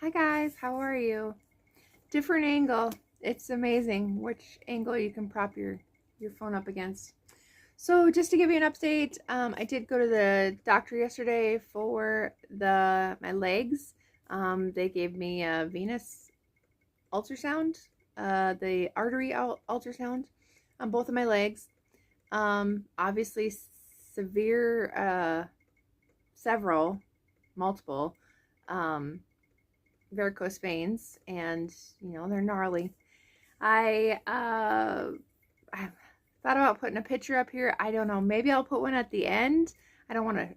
Hi guys, how are you? Different angle. It's amazing which angle you can prop your phone up against. So just to give you an update, I did go to the doctor yesterday for my legs. They gave me a venous ultrasound, the artery ultrasound on both of my legs. Obviously severe, multiple varicose veins, and they're gnarly. I thought about putting a picture up here. I don't know, maybe I'll put one at the end. I don't want to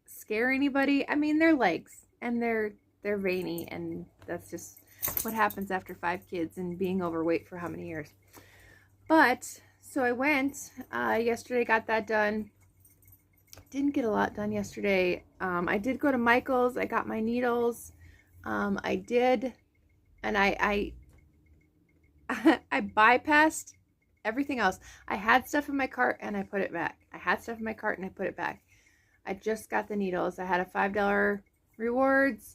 scare anybody. I mean, they're legs and they're veiny, and that's just what happens after 5 kids and being overweight for how many years. But so I went yesterday, got that done. Didn't get a lot done yesterday. I did go to Michael's. I got my needles. I did, and I bypassed everything else. I had stuff in my cart and I put it back. I had stuff in my cart and I put it back. I just got the needles. I had a $5 rewards,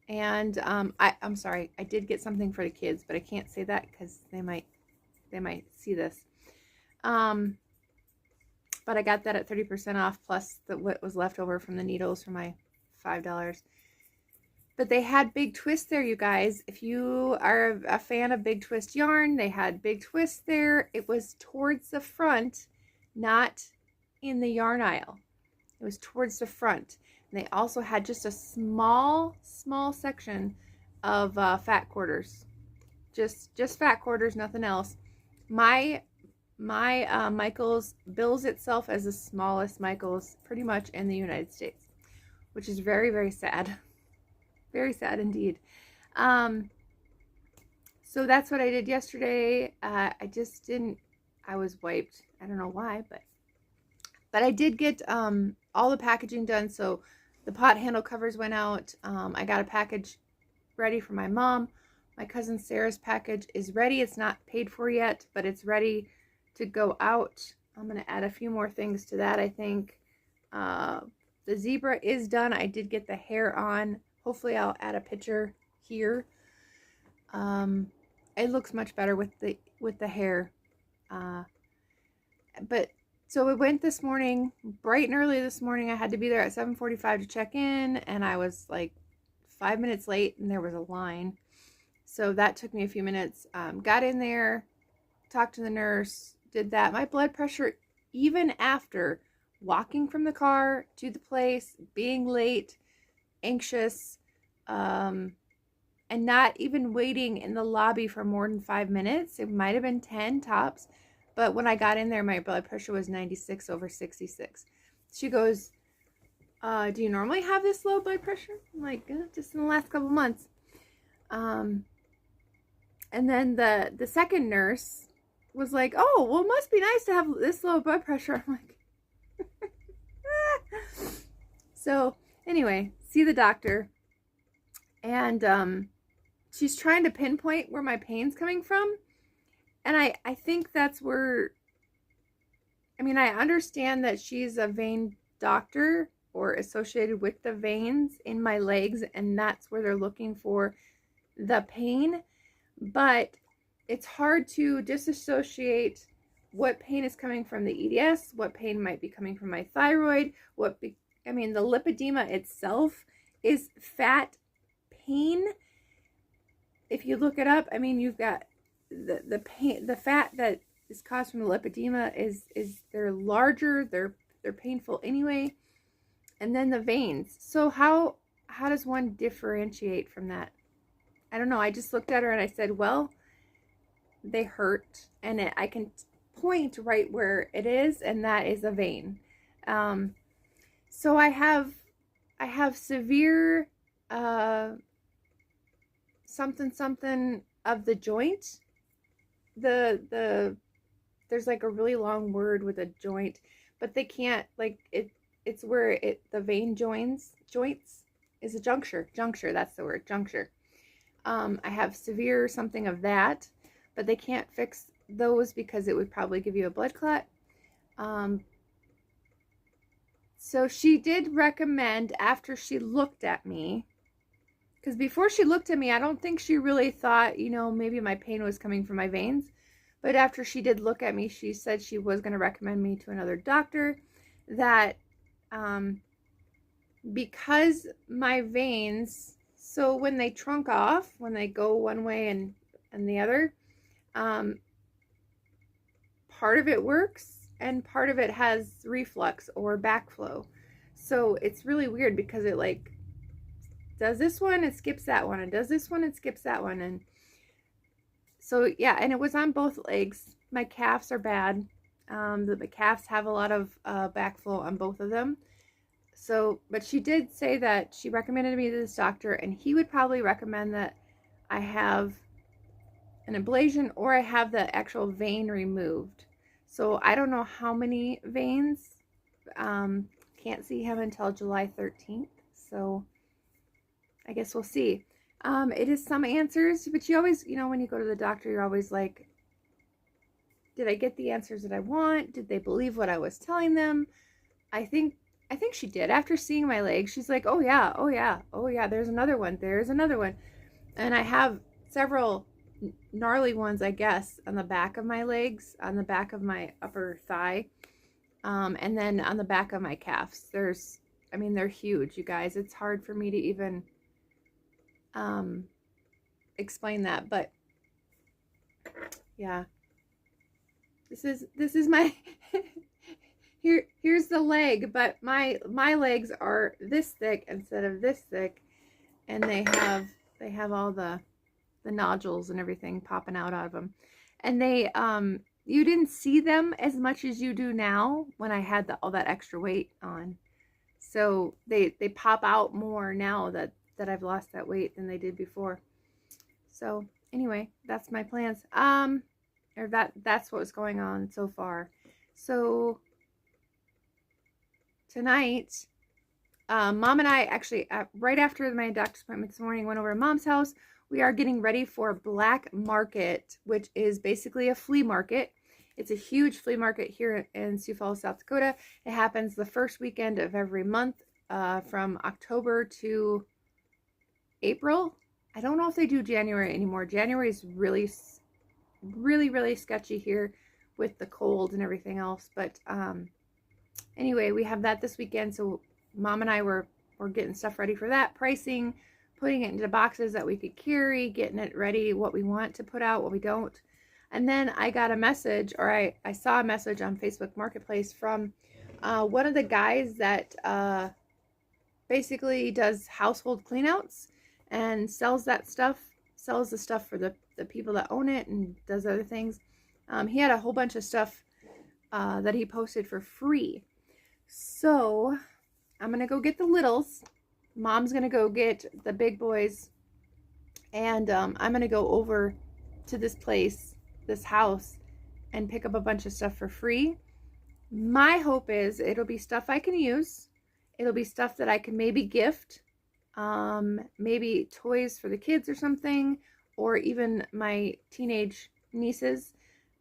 and I'm sorry, I did get something for the kids, but I can't say that because they might see this. But I got that at 30% off, plus what was left over from the needles for my $5. But they had Big Twist there, you guys. If you are a fan of Big Twist yarn, they had Big Twist there. It was towards the front, not in the yarn aisle. It was towards the front. And they also had just a small section of fat quarters. Just fat quarters, nothing else. My Michael's bills itself as the smallest Michael's pretty much in the United States, which is very, very sad. Very sad indeed. So that's what I did yesterday. I was wiped. I don't know why, but I did get all the packaging done. So the pot handle covers went out. I got a package ready for my mom. My cousin Sarah's package is ready. It's not paid for yet, but it's ready to go out. I'm going to add a few more things to that, I think. The zebra is done. I did get the hair on. Hopefully I'll add a picture here. It looks much better with the hair. But so it went this morning, bright and early this morning. I had to be there at 7:45 to check in, and I was like 5 minutes late, and there was a line. So that took me a few minutes. Got in there, talked to the nurse, did that. My blood pressure, even after walking from the car to the place, being late, anxious, and not even waiting in the lobby for more than 5 minutes. It might have been 10 tops, but when I got in there, my blood pressure was 96/66. She goes, do you normally have this low blood pressure? I'm like, just in the last couple months. And then the second nurse was like, oh, well, it must be nice to have this low blood pressure. I'm like, So anyway, see the doctor, and she's trying to pinpoint where my pain's coming from, and I think that's where, I mean, I understand that she's a vein doctor or associated with the veins in my legs, and that's where they're looking for the pain, but it's hard to disassociate what pain is coming from the EDS, what pain might be coming from my thyroid, the lipedema itself is fat pain. If you look it up, I mean, you've got the pain, the fat that is caused from the lipedema is they're larger, they're painful anyway. And then the veins. So how does one differentiate from that? I don't know. I just looked at her and I said, well, they hurt, and I can point right where it is, and that is a vein. So I have severe something of the joint. There's like a really long word with a joint, but they can't, like, it's where the vein joints is a juncture, that's the word, juncture. I have severe something of that, but they can't fix those because it would probably give you a blood clot. So she did recommend, after she looked at me, Because before she looked at me, I don't think she really thought, maybe my pain was coming from my veins. But after she did look at me, she said she was going to recommend me to another doctor, that because my veins, so when they trunk off, when they go one way and the other, part of it works and part of it has reflux or backflow. So it's really weird because it like does this one and skips that one and does this one and skips that one. And so yeah, and it was on both legs. My calves are bad. The calves have a lot of backflow on both of them. So, but she did say that she recommended me to this doctor, and he would probably recommend that I have an ablation or I have the actual vein removed. So I don't know how many veins. Can't see him until July 13th. So I guess we'll see. It is some answers, but you always, when you go to the doctor, you're always like, did I get the answers that I want? Did they believe what I was telling them? I think she did. After seeing my legs, she's like, oh yeah, there's another one. There's another one. And I have several gnarly ones, I guess, on the back of my legs, on the back of my upper thigh, and then on the back of my calves. They're huge, you guys. It's hard for me to even explain that, but yeah. This is my here's the leg, but my legs are this thick instead of this thick, and they have all the nodules and everything popping out of them. And they you didn't see them as much as you do now when I had all that extra weight on. So they pop out more now that I've lost that weight than they did before. So anyway, that's my plans. Or that's what was going on so far. So tonight, Mom and I actually, right after my doctor's appointment this morning, went over to Mom's house. We are getting ready for Black Market, which is basically a flea market. It's a huge flea market here in Sioux Falls, South Dakota. It happens the first weekend of every month, from October to April. I don't know if they do January anymore. January is really sketchy here with the cold and everything else. But anyway, we have that this weekend. So Mom and I were getting stuff ready for that, pricing, putting it into boxes that we could carry, getting it ready, what we want to put out, what we don't. And then I got a message, or I saw a message on Facebook Marketplace from one of the guys that basically does household cleanouts and sells the stuff for the people that own it and does other things. He had a whole bunch of stuff that he posted for free. So I'm going to go get the littles. Mom's going to go get the big boys. And I'm going to go over to this house, and pick up a bunch of stuff for free. My hope is it'll be stuff I can use. It'll be stuff that I can maybe gift. Maybe toys for the kids or something, or even my teenage nieces.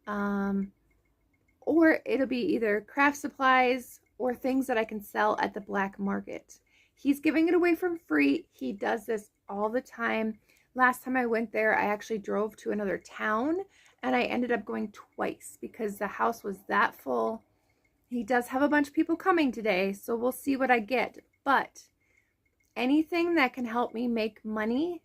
Or it'll be either craft supplies or things that I can sell at the black market. He's giving it away for free. He does this all the time. Last time I went there, I actually drove to another town, and I ended up going twice because the house was that full. He does have a bunch of people coming today, so we'll see what I get. But anything that can help me make money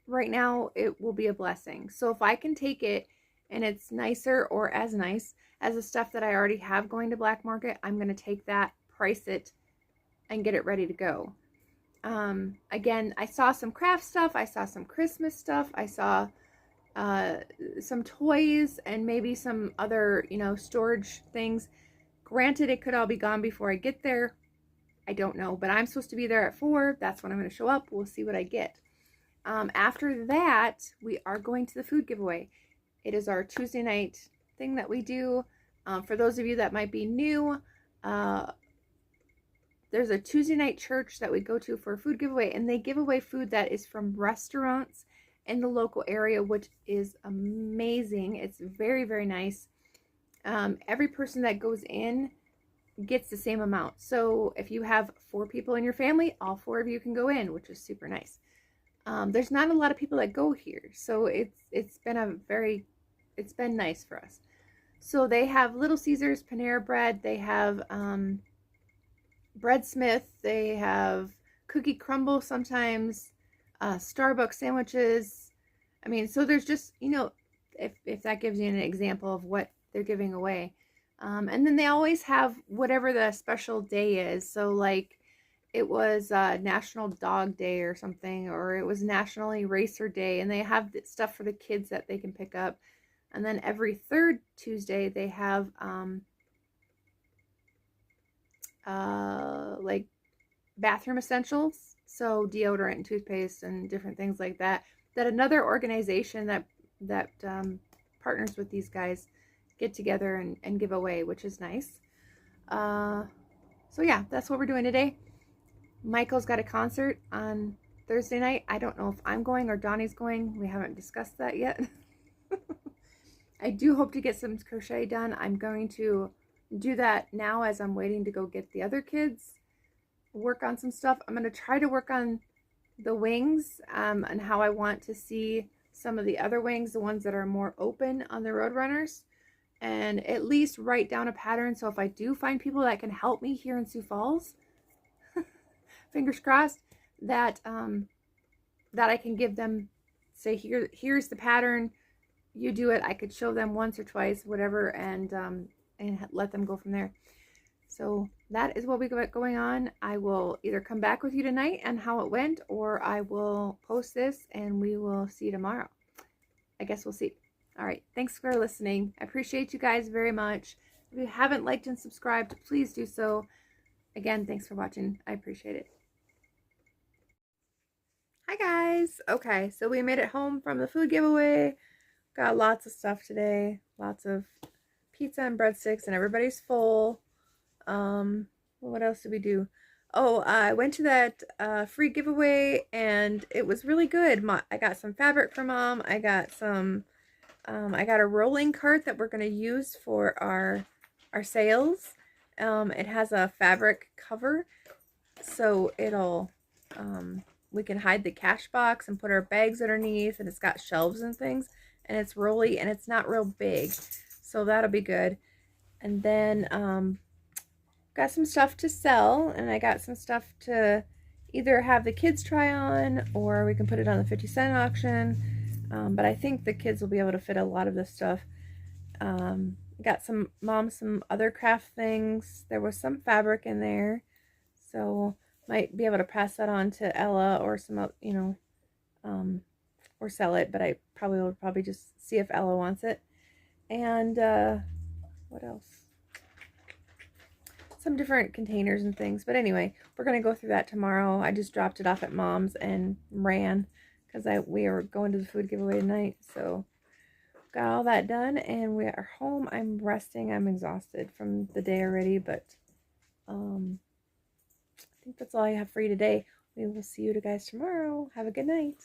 right now, it will be a blessing. So if I can take it and it's nicer or as nice as the stuff that I already have going to black market, I'm going to take that, price it, and get it ready to go. Again, I saw some craft stuff. I saw some Christmas stuff. I saw some toys and maybe some other, storage things. Granted, it could all be gone before I get there. I don't know, but I'm supposed to be there at 4. That's when I'm going to show up. We'll see what I get. After that, we are going to the food giveaway. It is our Tuesday night thing that we do. For those of you that might be new, there's a Tuesday night church that we go to for a food giveaway, and they give away food that is from restaurants in the local area, which is amazing. It's very, very nice. Every person that goes in gets the same amount. So if you have 4 people in your family, all 4 of you can go in, which is super nice. There's not a lot of people that go here, so it's been nice for us. So they have Little Caesars, Panera Bread, they have Breadsmith, they have Cookie Crumble sometimes, Starbucks sandwiches. I mean, so there's just, if that gives you an example of what they're giving away. And then they always have whatever the special day is. So like it was National Dog Day or something, or it was National Eraser Day, and they have stuff for the kids that they can pick up. And then every third Tuesday they have like bathroom essentials, so deodorant and toothpaste and different things like that. That another organization that partners with these guys get together and give away, which is nice. So yeah, that's what we're doing today. Michael's got a concert on Thursday night. I don't know if I'm going or Donnie's going. We haven't discussed that yet. I do hope to get some crochet done. I'm going to do that now as I'm waiting to go get the other kids, work on some stuff. I'm going to try to work on the wings and how I want to see some of the other wings, the ones that are more open on the Roadrunners, and at least write down a pattern. So if I do find people that can help me here in Sioux Falls, fingers crossed, that that I can give them, say, here's the pattern, you do it. I could show them once or twice, whatever, and let them go from there. So that is what we got going on. I will either come back with you tonight and how it went, or I will post this and we will see you tomorrow. I guess we'll see. All right. Thanks for listening. I appreciate you guys very much. If you haven't liked and subscribed, please do so. Again, thanks for watching. I appreciate it. Hi guys. Okay, so we made it home from the food giveaway. Got lots of stuff today. Lots of pizza and breadsticks, and everybody's full. What else did we do? Oh, I went to that free giveaway and it was really good. I got some fabric for Mom. I got some I got a rolling cart that we're going to use for our sales. It has a fabric cover, so it'll we can hide the cash box and put our bags underneath, and it's got shelves and things, and it's rolly and it's not real big, so that'll be good. And then got some stuff to sell, and I got some stuff to either have the kids try on, or we can put it on the 50-cent auction. But I think the kids will be able to fit a lot of this stuff. Got some other craft things. There was some fabric in there, so might be able to pass that on to Ella or some, or sell it. But I will probably just see if Ella wants it. And what else? Some different containers and things. But anyway, we're going to go through that tomorrow. I just dropped it off at Mom's and ran because we were going to the food giveaway tonight. So got all that done and we are home. I'm resting. I'm exhausted from the day already, but I think that's all I have for you today. We will see you guys tomorrow. Have a good night.